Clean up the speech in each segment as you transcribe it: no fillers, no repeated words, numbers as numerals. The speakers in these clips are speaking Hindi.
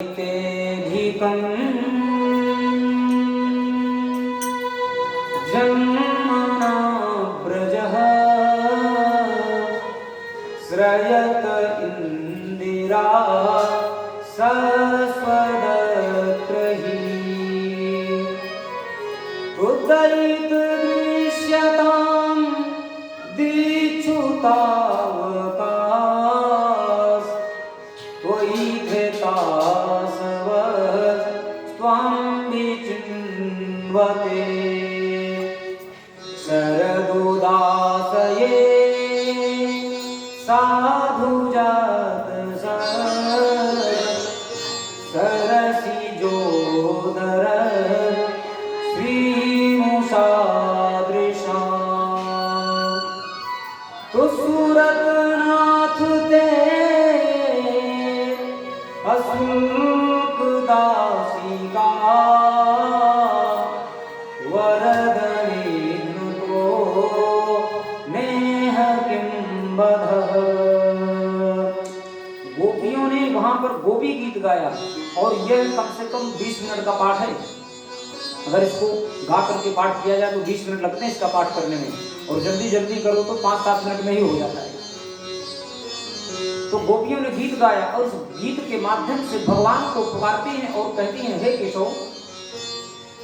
तेऽधिकं जन्मना व्रजः श्रयत इन्दिरा सस्वदत्रहि उदयितदृश्यतां दीक्षुतावकाश त्वयि धृतासवत् त्वां विचिन्वते शरदुदासये साधुजात सरसिजोदर श्रीमुषादृशा तो सूरतनाथ ते असुल्कदासिका वरदनेन्द्रो नेह किं बधः। गोपियों ने वहां पर गोपी गीत गाया और यह कम से कम 20 मिनट का पाठ है। अगर इसको गा करके पाठ किया जाए तो 20 मिनट लगते हैं इसका पाठ करने में, और जल्दी जल्दी करो तो 5-7 मिनट में ही हो जाता है। तो गोपियों ने गीत गाया और उस गीत के माध्यम से भगवान को पुकारती हैं और कहती हैं, हे केशव,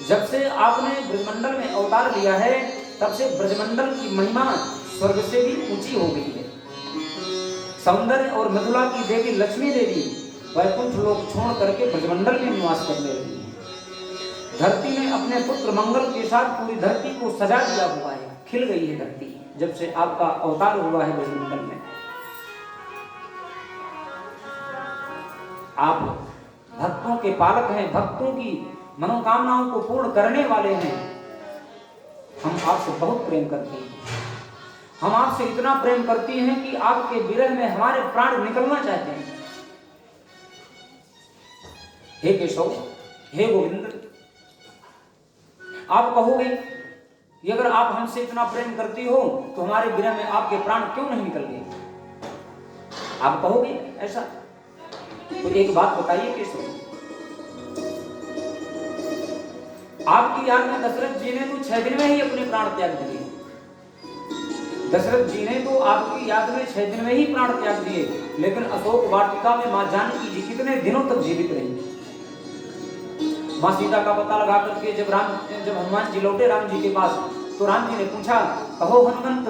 जब से आपने ब्रजमंडल में अवतार लिया है तब से ब्रजमंडल की महिमा स्वर्ग से भी ऊंची हो गई है। सौंदर्य और मृदुला की देवी लक्ष्मी देवी वैकुंठ लोक छोड़ करके ब्रजमंडल में निवास करने लगी है। धरती में अपने पुत्र मंगल के साथ पूरी धरती को सजा दिया हुआ है, खिल गई है धरती जब से आपका अवतार हुआ है ब्रजमंडल में। आप भक्तों के पालक हैं, भक्तों की मनोकामनाओं को पूर्ण करने वाले हैं। हम आपसे बहुत प्रेम करते हैं, हम आपसे इतना प्रेम करती हैं कि आपके विरह में हमारे प्राण निकलना चाहते हैं। हे केशव, हे गोविंद, आप कहोगे कि अगर आप हमसे इतना प्रेम करती हो तो हमारे विरह में आपके प्राण क्यों नहीं निकल गए? आप कहोगे ऐसा? तो एक बात बताइए केशव, आपकी याद में दशरथ जी ने तो 6 दिन में ही अपने प्राण त्याग दिए। दशरथ जी ने तो आपकी याद में 6 दिन में ही प्राण त्याग दिए, लेकिन अशोक वाटिका में मां जानकी जी कितने दिनों तक जीवित रही। मां सीता का पता लगा करके जब हनुमान जी लौटे राम जी के पास, तो राम जी ने पूछा, कहो हनुमंत,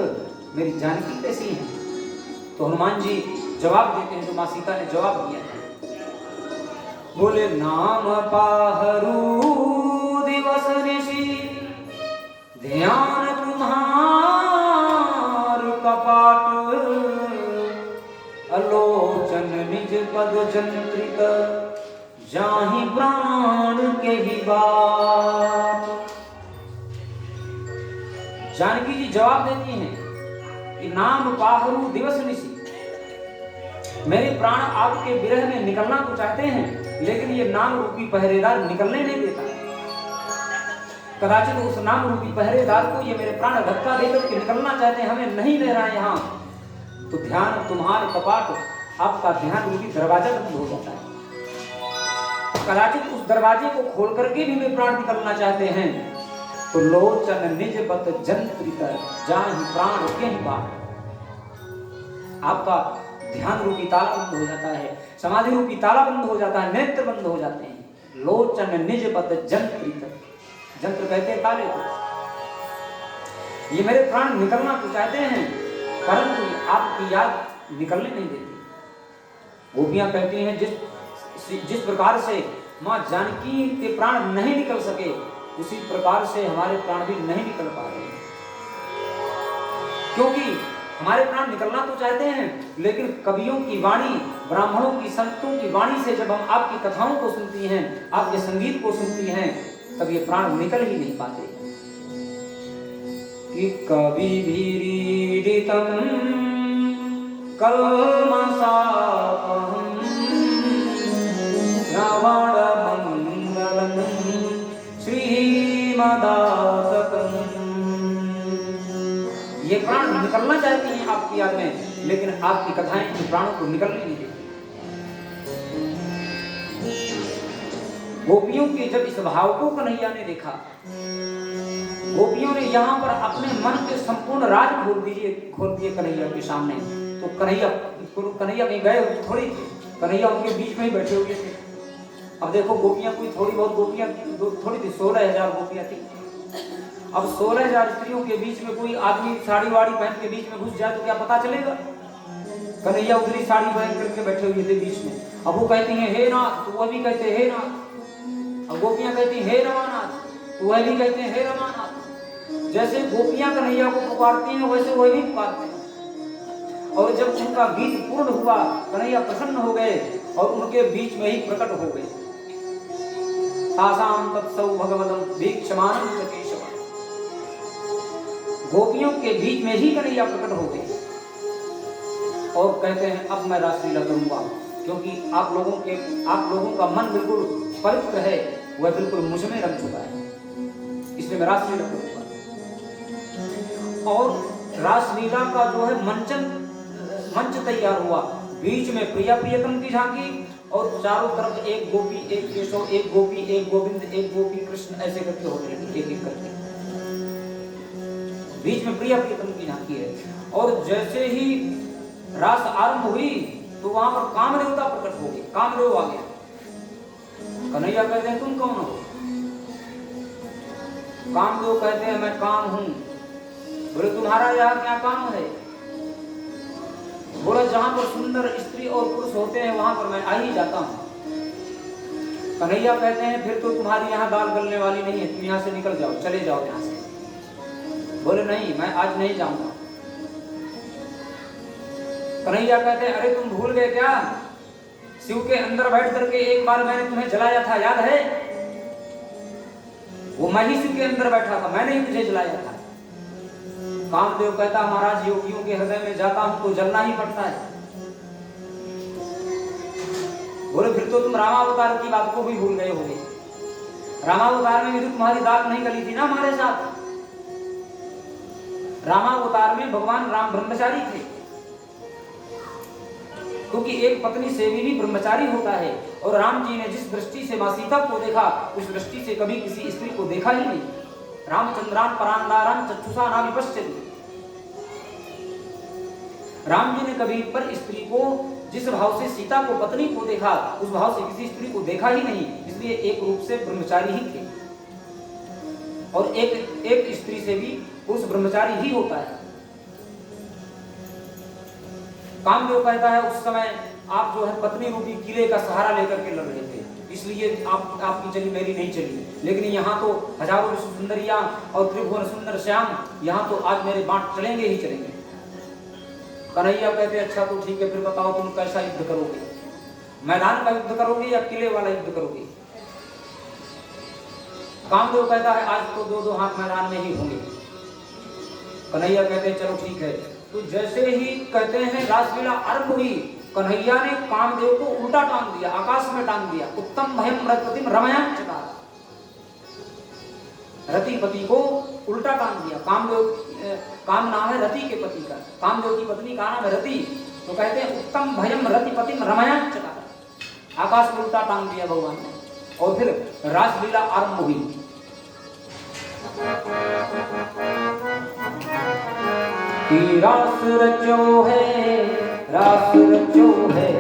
मेरी जानकी कैसी है? तो हनुमान जी जवाब देते हैं, तो मां सीता ने जवाब दिया, बोले, नाम पाहरू दिवस निशि ध्यान तुम्हार कपाट अलोचन निज पद जंत्रित जाहि प्राण के ही बात। जानकी जी जवाब देती हैं कि नाम पाहरू दिवस निशि, मेरे प्राण आपके विरह में निकलना तो चाहते हैं, लेकिन ये नाम रूपी पहरेदार निकलने नहीं देता। कदाचित उस नाम रूपी पहरेदार को ये मेरे प्राण धक्का देकर के निकलना चाहते हैं, हमें नहीं ले रहा है यहाँ। तो ध्यान तुम्हारे कपाट, आपका ध्यान रूपी दरवाजा बंद हो जाता है। कदाचित उस दरवाजे को खोल करके भी वे प्राण निकलना चाहते हैं। तो लोचन निज बत जंत्रित जाहि प्राण के ही बात, आपका ध्यान रूपी ताला बंद हो जाता है, समाधि रूपी ताला बंद हो जाता है, नेत्र बंद हो जाते हैं। लोचन निज पद जंत्रित, जंत्र कहते हैं ताले को। ये मेरे प्राण निकलना तो चाहते हैं, परंतु आपकी याद निकलने नहीं देती। गोपियां कहती हैं, जिस प्रकार से मां जानकी के प्राण नहीं निकल सके, उसी प्रकार से हमारे प्राण भी नहीं निकल पा रहे, क्योंकि हमारे प्राण निकलना तो चाहते हैं, लेकिन कवियों की वाणी, ब्राह्मणों की, संतों की वाणी से जब हम आपकी कथाओं को सुनती हैं, आपके संगीत को सुनती हैं, तब ये प्राण निकल ही नहीं पाते। कि कवि भीरीडितं कल्मषापहं श्रवण मंगलं श्रीमदाततं। ये प्राण निकलना चाहती हैं आपकी याद में, लेकिन आपकी कथाएं इन प्राणों को निकलने नहीं देती। गोपियों के जब इस भाव को कन्हैया ने देखा, गोपियों ने यहाँ पर अपने मन के संपूर्ण राज खोल दिए कन्हैया के सामने। तो कन्हैया कहीं गए थोड़ी थे, कन्हैया उनके बीच में ही बैठे हुए थे। अब देखो गोपियां कोई थोड़ी बहुत गोपियां थोड़ी थी, 16,000 गोपियां थी। अब 16,000 स्त्रियों के बीच में कोई आदमी साड़ी वाड़ी पहन के बीच में घुस जाए तो क्या पता चलेगा? कन्हैया उधरी साड़ी पहन करके बैठे हुए थे बीच में। अब वो कहती हैं हे नाथ, तो वह भी कहते हे नाथ। अब गोपियां कहती हे रमानाथ, तो वह भी कहते हैं हे रमानाथ। जैसे गोपियां कन्हैया को पुकारती हैं वैसे वह भी पुकारते हैं। और जब उनका गीत पूर्ण हुआ, कन्हैया प्रसन्न हो गए और उनके बीच में ही प्रकट हो गए। तासाम तत्सौ भगवतम वीक्षमानं च केशवम्। गोपियों के बीच में ही कन्हैया प्रकट हो गए और कहते हैं अब मैं रासलीला करूंगा, क्योंकि आप लोगों का मन बिल्कुल पवित्र है, वह बिल्कुल मुझ में रंग चुका है, इसलिए मैं रासलीला करूंगा। और रासलीला का जो है मंच तैयार हुआ। बीच में प्रिया प्रियतम की झांकी और चारों तरफ एक गोपी, एक केशव, एक गोपी, एक गोविंद, एक गोपी कृष्ण, ऐसे करके होने लगी एक एक करके। बीच में प्रिया प्रियतम की झांकी है। और जैसे ही रास आरंभ हुई तो वहां पर कामदेवता प्रकट हो गए, कामदेव आ गया। कन्हैया कहते हैं तुम कौन हो? कामदेव कहते हैं मैं काम हूं। बोले तुम्हारा यहाँ क्या काम है? बोले जहां पर सुंदर स्त्री और पुरुष होते हैं वहां पर मैं आ ही जाता हूं। कन्हैया कहते हैं फिर तो तुम्हारी यहाँ दाल गलने वाली नहीं है, तुम यहाँ से निकल जाओ, चले जाओ यहाँ से। बोले नहीं, मैं आज नहीं जाऊंगा। कन्हैया कहते हैं अरे तुम भूल गए क्या? शिव के अंदर बैठ करके एक बार मैंने तुम्हें जलाया था, याद है? वो मैं ही शिव के अंदर बैठा था, मैंने ही तुझे जलाया था। कामदेव कहता महाराज योगियों के हृदय में जाता हूं तो जलना ही पड़ता है। बोले फिर तो तुम रामावतार की बात को भी भूल गए होंगे। रामावतार में भी तो तुम्हारी दाल नहीं गली थी ना हमारे साथ। रामावतार में भगवान राम ब्रह्मचारी थे, क्योंकि एक पत्नी से भी ब्रह्मचारी होता है। और राम जी ने जिस दृष्टि से मां सीता को देखा उस दृष्टि से कभी किसी स्त्री को देखा ही नहीं। रामचंद्रान परांदारान चक्षुषा न विपश्यति। राम जी ने कभी पर स्त्री को जिस भाव से सीता को पत्नी को देखा उस भाव से किसी स्त्री को देखा ही नहीं, इसलिए एक रूप से ब्रह्मचारी ही थे। और एक स्त्री से भी पुरुष ब्रह्मचारी ही होता है। कामदेव कहता है उस समय आप जो है पत्नी रूपी किले का सहारा लेकर के लड़ रहे थे, इसलिए आपकी चली मेरी नहीं चली। लेकिन यहाँ तो हजारों विश्व सुंदरियां और त्रिभुवन सुंदर श्याम, यहाँ तो आज मेरे बाँट चलेंगे ही चलेंगे। कन्हैया कहते अच्छा तो ठीक है, फिर बताओ तुम कैसा युद्ध करोगे? मैदान का युद्ध करोगे या किले वाला युद्ध करोगे? कामदेव कहता है आज तो दो हाथ मैदान में ही होंगे। कन्हैया कहते हैं चलो ठीक है। तो जैसे ही कहते हैं रासलीला आरंभ हुई, कन्हैया ने कामदेव को उल्टा टांग दिया, आकाश में टांग दिया। उत्तम भयम रतिम रमयां चकार। रतिपति को उल्टा टांग दिया। कामदेव काम नाम है रति के पति का, कामदेव की पत्नी का नाम है रति। तो कहते हैं उत्तम भयम रतिपतिम रमयां चकार। आकाश में उल्टा टांग दिया भगवान ने और फिर रासलीला आरंभ हुई। रास रचो है, रास रचो है।